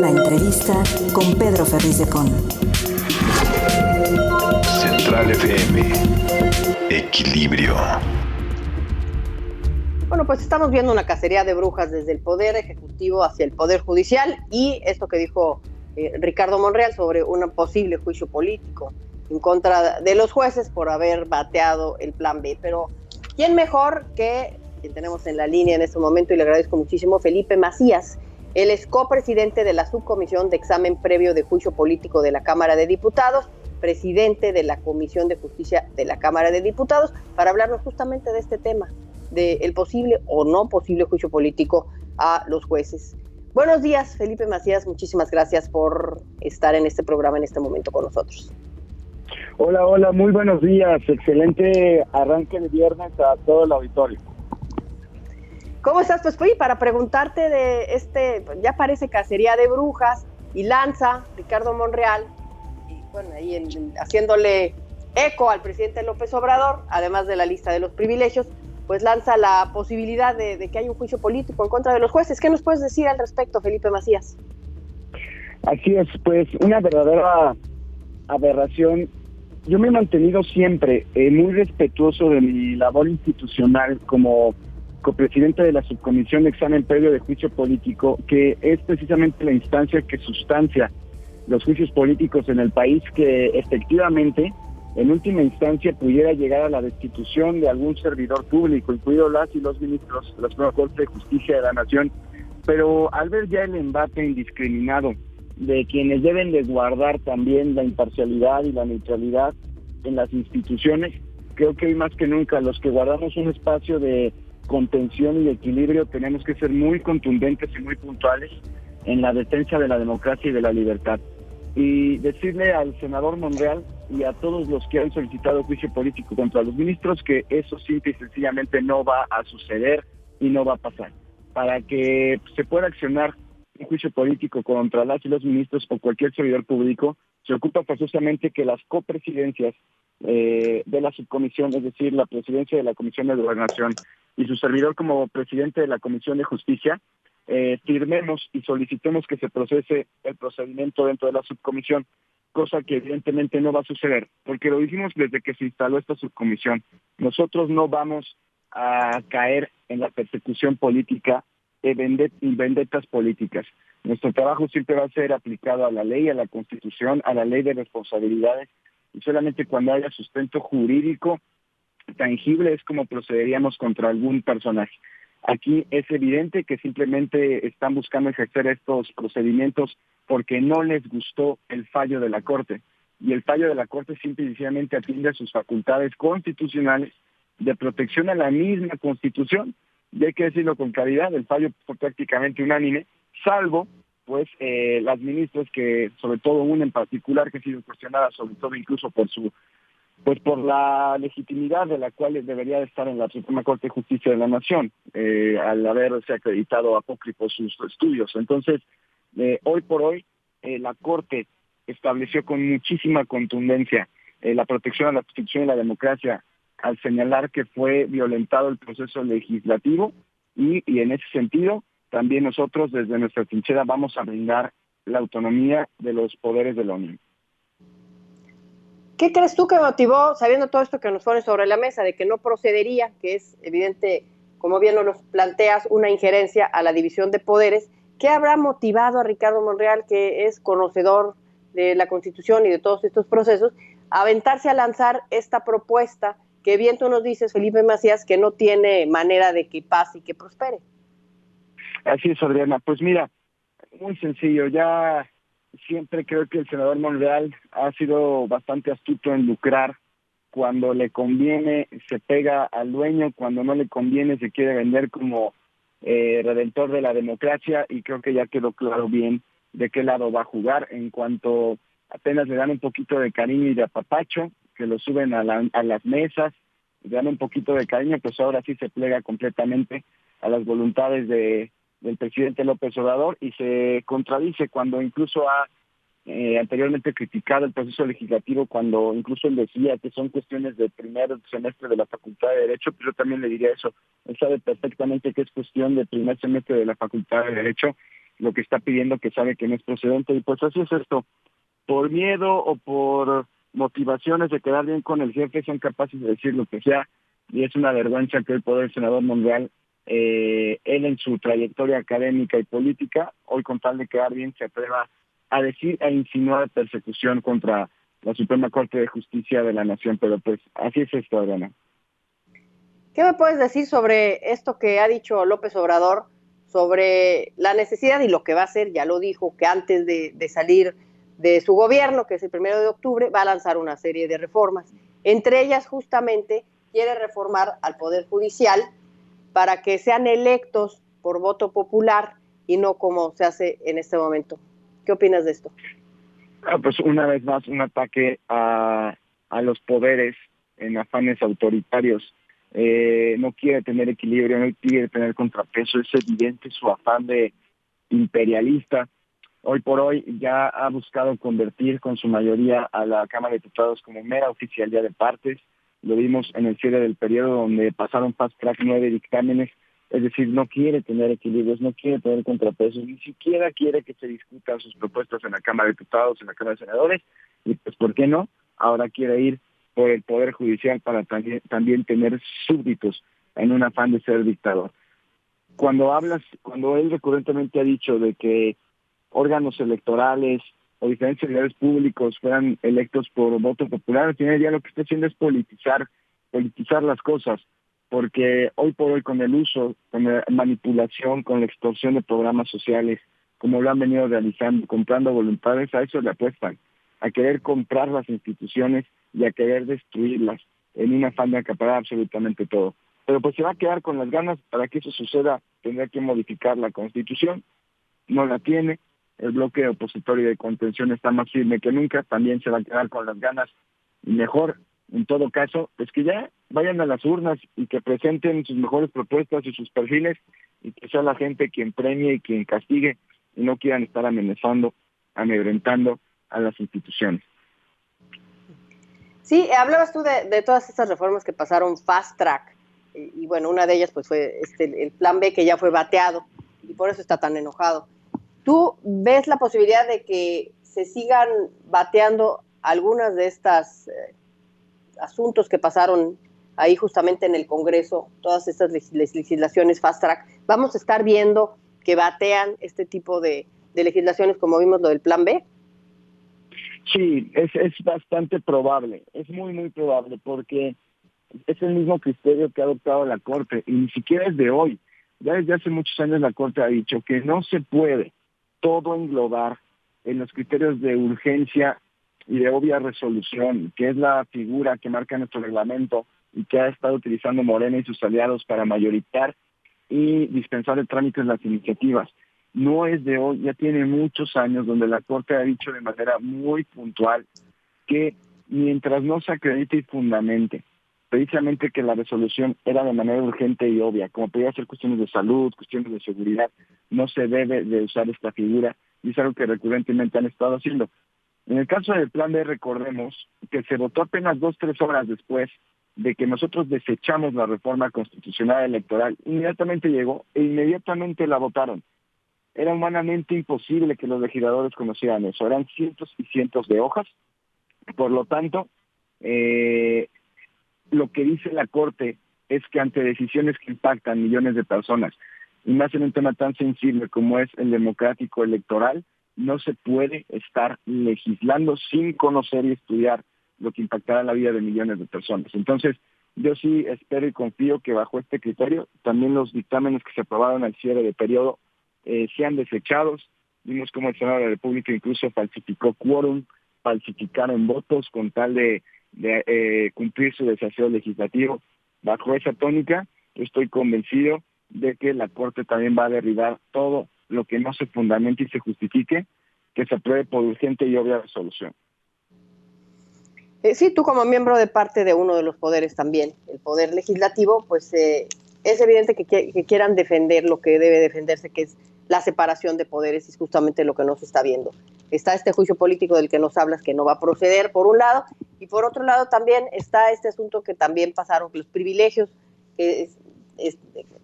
La entrevista con Pedro Ferriz de Con. Central FM. Equilibrio. Bueno, pues estamos viendo una cacería de brujas desde el Poder Ejecutivo hacia el Poder Judicial y esto que dijo Ricardo Monreal sobre un posible juicio político en contra de los jueces por haber bateado el Plan B. Pero ¿quién mejor que quien tenemos en la línea en este momento? Y le agradezco muchísimo, Felipe Macías. Él es copresidente de la Subcomisión de Examen Previo de Juicio Político de la Cámara de Diputados, presidente de la Comisión de Justicia de la Cámara de Diputados, para hablarnos justamente de este tema, del posible o no posible juicio político a los jueces. Buenos días, Felipe Macías, muchísimas gracias por estar en este programa en este momento con nosotros. Hola, muy buenos días, excelente arranque de viernes a todo el auditorio. ¿Cómo estás? Pues fui para preguntarte de ya parece cacería de brujas, y lanza Ricardo Monreal, y bueno, ahí haciéndole eco al presidente López Obrador, además de la lista de los privilegios, pues lanza la posibilidad de que haya un juicio político en contra de los jueces. ¿Qué nos puedes decir al respecto, Felipe Macías? Así es, pues una verdadera aberración. Yo me he mantenido siempre muy respetuoso de mi labor institucional como copresidente de la Subcomisión de Examen Previo de Juicio Político, que es precisamente la instancia que sustancia los juicios políticos en el país, que efectivamente en última instancia pudiera llegar a la destitución de algún servidor público, incluidos las y los ministros de la Suprema Corte de Justicia de la Nación. Pero al ver ya el embate indiscriminado de quienes deben de guardar también la imparcialidad y la neutralidad en las instituciones, creo que hoy más que nunca los que guardamos un espacio de contención y de equilibrio tenemos que ser muy contundentes y muy puntuales en la defensa de la democracia y de la libertad. Y decirle al senador Monreal y a todos los que han solicitado juicio político contra los ministros que eso simple y sencillamente no va a suceder y no va a pasar. Para que se pueda accionar un juicio político contra las y los ministros o cualquier servidor público, se ocupa forzosamente que las copresidencias de la subcomisión, es decir, la presidencia de la Comisión de Gobernación y su servidor como presidente de la Comisión de Justicia, firmemos y solicitemos que se procese el procedimiento dentro de la subcomisión, cosa que evidentemente no va a suceder, porque lo dijimos desde que se instaló esta subcomisión. Nosotros no vamos a caer en la persecución política y vendetas políticas. Nuestro trabajo siempre va a ser aplicado a la ley, a la Constitución, a la ley de responsabilidades, y solamente cuando haya sustento jurídico tangible es como procederíamos contra algún personaje. Aquí es evidente que simplemente están buscando ejercer estos procedimientos porque no les gustó el fallo de la Corte. Y el fallo de la Corte simple y sencillamente atiende a sus facultades constitucionales de protección a la misma Constitución. Y hay que decirlo con claridad, el fallo fue prácticamente unánime, salvo pues las ministras que, sobre todo una en particular que ha sido cuestionada, sobre todo incluso por la legitimidad de la cual debería de estar en la Suprema Corte de Justicia de la Nación, al haberse acreditado apócrifos sus estudios. Entonces, hoy por hoy, la Corte estableció con muchísima contundencia la protección a la Constitución y la democracia al señalar que fue violentado el proceso legislativo y en ese sentido, también nosotros desde nuestra trinchera vamos a brindar la autonomía de los poderes de la Unión. ¿Qué crees tú que motivó, sabiendo todo esto que nos pone sobre la mesa, de que no procedería, que es evidente, como bien nos planteas, una injerencia a la división de poderes? ¿Qué habrá motivado a Ricardo Monreal, que es conocedor de la Constitución y de todos estos procesos, a aventarse a lanzar esta propuesta que bien tú nos dices, Felipe Macías, que no tiene manera de que pase y que prospere? Así es, Adriana. Pues mira, muy sencillo. Ya siempre creo que el senador Monreal ha sido bastante astuto en lucrar. Cuando le conviene se pega al dueño, cuando no le conviene se quiere vender como redentor de la democracia, y creo que ya quedó claro bien de qué lado va a jugar. En cuanto apenas le dan un poquito de cariño y de apapacho, que lo suben a las mesas, le dan un poquito de cariño, pues ahora sí se plega completamente a las voluntades del presidente López Obrador y se contradice cuando incluso ha anteriormente criticado el proceso legislativo, cuando incluso él decía que son cuestiones del primer semestre de la Facultad de Derecho. Pero yo también le diría eso, él sabe perfectamente que es cuestión del primer semestre de la Facultad de Derecho, lo que está pidiendo, que sabe que no es procedente. Y pues así es esto. Por miedo o por motivaciones de quedar bien con el jefe, son capaces de decir lo que sea, y es una vergüenza que el poder senador Monreal, él en su trayectoria académica y política, hoy con tal de quedar bien, se atreva a decir, a insinuar persecución contra la Suprema Corte de Justicia de la Nación. Pero pues así es esto, Adriana. ¿Qué me puedes decir sobre esto que ha dicho López Obrador, sobre la necesidad y lo que va a hacer? Ya lo dijo, que antes de salir de su gobierno, que es el 1 de octubre, va a lanzar una serie de reformas. Entre ellas, justamente, quiere reformar al Poder Judicial para que sean electos por voto popular y no como se hace en este momento. ¿Qué opinas de esto? Pues una vez más, un ataque a los poderes en afanes autoritarios. No quiere tener equilibrio, no quiere tener contrapeso. Es evidente su afán de imperialista. Hoy por hoy ya ha buscado convertir con su mayoría a la Cámara de Diputados como mera oficialía de partes. Lo vimos en el cierre del periodo, donde pasaron fast track 9 dictámenes. Es decir, no quiere tener equilibrios, no quiere tener contrapesos, ni siquiera quiere que se discutan sus propuestas en la Cámara de Diputados, en la Cámara de Senadores. Y pues, ¿por qué no? Ahora quiere ir por el Poder Judicial para también tener súbditos en un afán de ser dictador. Cuando él recurrentemente ha dicho de que órganos electorales o diferentes servidores públicos fueran electos por voto popular, al final ya lo que está haciendo es politizar las cosas, porque hoy por hoy con el uso, con la manipulación, con la extorsión de programas sociales, como lo han venido realizando, comprando voluntades, a eso le apuestan, a querer comprar las instituciones y a querer destruirlas en un afán de acaparar absolutamente todo. Pero pues se va a quedar con las ganas. Para que eso suceda tendrá que modificar la Constitución, no la tiene. El bloque opositorio de contención está más firme que nunca, también se va a quedar con las ganas. Y mejor, en todo caso, pues que ya vayan a las urnas y que presenten sus mejores propuestas y sus perfiles, y que sea la gente quien premie y quien castigue, y no quieran estar amenazando, amedrentando a las instituciones. Sí, hablabas tú de todas estas reformas que pasaron fast track, y bueno, una de ellas pues fue el plan B, que ya fue bateado, y por eso está tan enojado. ¿Tú ves la posibilidad de que se sigan bateando algunas de estas asuntos que pasaron ahí justamente en el Congreso, todas estas legislaciones fast track? ¿Vamos a estar viendo que batean este tipo de legislaciones, como vimos lo del plan B? Sí, es bastante probable, es muy, muy probable, porque es el mismo criterio que ha adoptado la Corte, y ni siquiera es de hoy. Ya desde hace muchos años la Corte ha dicho que no se puede todo englobar en los criterios de urgencia y de obvia resolución, que es la figura que marca nuestro reglamento y que ha estado utilizando Morena y sus aliados para mayoritar y dispensar el trámite de las iniciativas. No es de hoy, ya tiene muchos años, donde la Corte ha dicho de manera muy puntual que mientras no se acredite y fundamente precisamente que la resolución era de manera urgente y obvia, como podía ser cuestiones de salud, cuestiones de seguridad, no se debe de usar esta figura, y es algo que recurrentemente han estado haciendo. En el caso del plan B, recordemos que se votó apenas 2-3 horas después de que nosotros desechamos la reforma constitucional electoral. Inmediatamente llegó e inmediatamente la votaron. Era humanamente imposible que los legisladores conocieran eso. Eran cientos y cientos de hojas. Por lo tanto, lo que dice la Corte es que ante decisiones que impactan millones de personas, y más en un tema tan sensible como es el democrático electoral, no se puede estar legislando sin conocer y estudiar lo que impactará la vida de millones de personas. Entonces, yo sí espero y confío que bajo este criterio también los dictámenes que se aprobaron al cierre de periodo sean desechados. Vimos cómo el Senado de la República incluso falsificó quórum, falsificaron votos con tal de cumplir su desafío legislativo. Bajo esa tónica, yo estoy convencido de que la Corte también va a derribar todo lo que no se fundamente y se justifique, que se apruebe por urgente y obvia resolución. Sí, tú como miembro de parte de uno de los poderes también, el poder legislativo, pues es evidente que quieran defender lo que debe defenderse, que es la separación de poderes, y es justamente lo que no se está viendo. Está este juicio político del que nos hablas, que no va a proceder, por un lado, y por otro lado también está este asunto que también pasaron, los privilegios que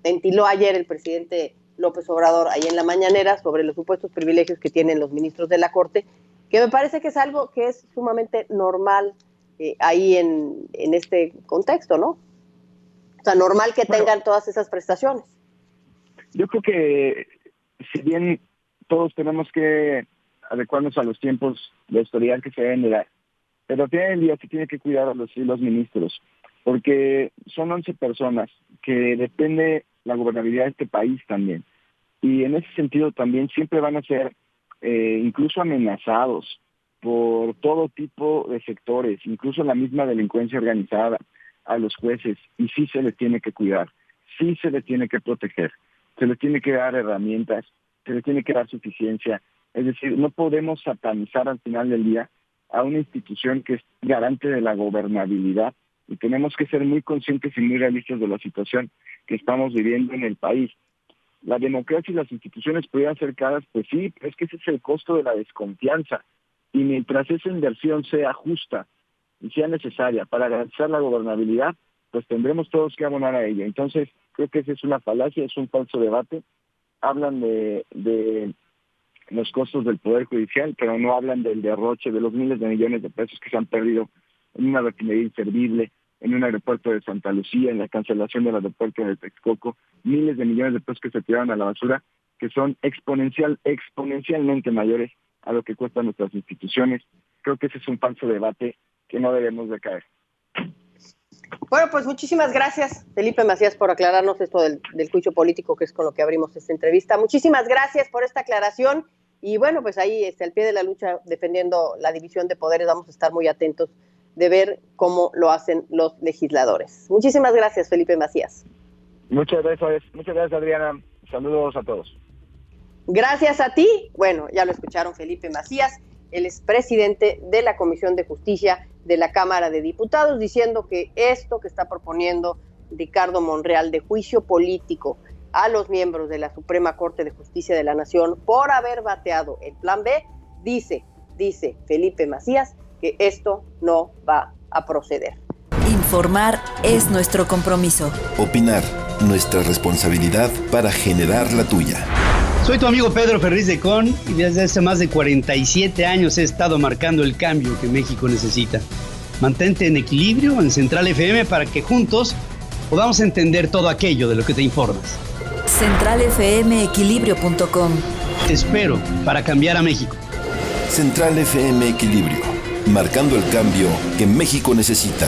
ventiló ayer el presidente López Obrador ahí en la mañanera sobre los supuestos privilegios que tienen los ministros de la Corte, que me parece que es algo que es sumamente normal ahí en este contexto, ¿no? O sea, normal que tengan todas esas prestaciones. Yo creo que si bien todos tenemos que adecuarnos a los tiempos de autoridad que se deben de dar, pero al final del día se tiene que cuidar a los ministros, porque son 11 personas que depende la gobernabilidad de este país también. Y en ese sentido también siempre van a ser incluso amenazados por todo tipo de sectores, incluso la misma delincuencia organizada, a los jueces, y sí se les tiene que cuidar, sí se les tiene que proteger, se les tiene que dar herramientas, se les tiene que dar suficiencia. Es decir, no podemos satanizar al final del día a una institución que es garante de la gobernabilidad, y tenemos que ser muy conscientes y muy realistas de la situación que estamos viviendo en el país. La democracia y las instituciones pudieran ser caras, pues sí, pero es que ese es el costo de la desconfianza, y mientras esa inversión sea justa y sea necesaria para garantizar la gobernabilidad, pues tendremos todos que abonar a ella. Entonces, creo que esa es una falacia, es un falso debate. Hablan de los costos del Poder Judicial, pero no hablan del derroche de los miles de millones de pesos que se han perdido en una refinería inservible, en un aeropuerto de Santa Lucía, en la cancelación del aeropuerto de Texcoco, miles de millones de pesos que se tiraron a la basura, que son exponencialmente mayores a lo que cuestan nuestras instituciones. Creo que ese es un falso debate que no debemos de caer. Bueno, pues muchísimas gracias, Felipe Macías, por aclararnos esto del juicio político, que es con lo que abrimos esta entrevista. Muchísimas gracias por esta aclaración. Y bueno, pues ahí al pie de la lucha, defendiendo la división de poderes, vamos a estar muy atentos de ver cómo lo hacen los legisladores. Muchísimas gracias, Felipe Macías. Muchas gracias, Adriana. Saludos a todos. Gracias a ti. Bueno, ya lo escucharon, Felipe Macías, el expresidente de la Comisión de Justicia de la Cámara de Diputados, diciendo que esto que está proponiendo Ricardo Monreal de juicio político a los miembros de la Suprema Corte de Justicia de la Nación por haber bateado el Plan B, dice Felipe Macías, que esto no va a proceder. Informar es nuestro compromiso. Opinar, nuestra responsabilidad para generar la tuya. Soy tu amigo Pedro Ferriz de Con y desde hace más de 47 años he estado marcando el cambio que México necesita. Mantente en equilibrio en Central FM para que juntos podamos entender todo aquello de lo que te informas. CentralFMEquilibrio.com. Te espero para cambiar a México. Central FM Equilibrio, marcando el cambio que México necesita.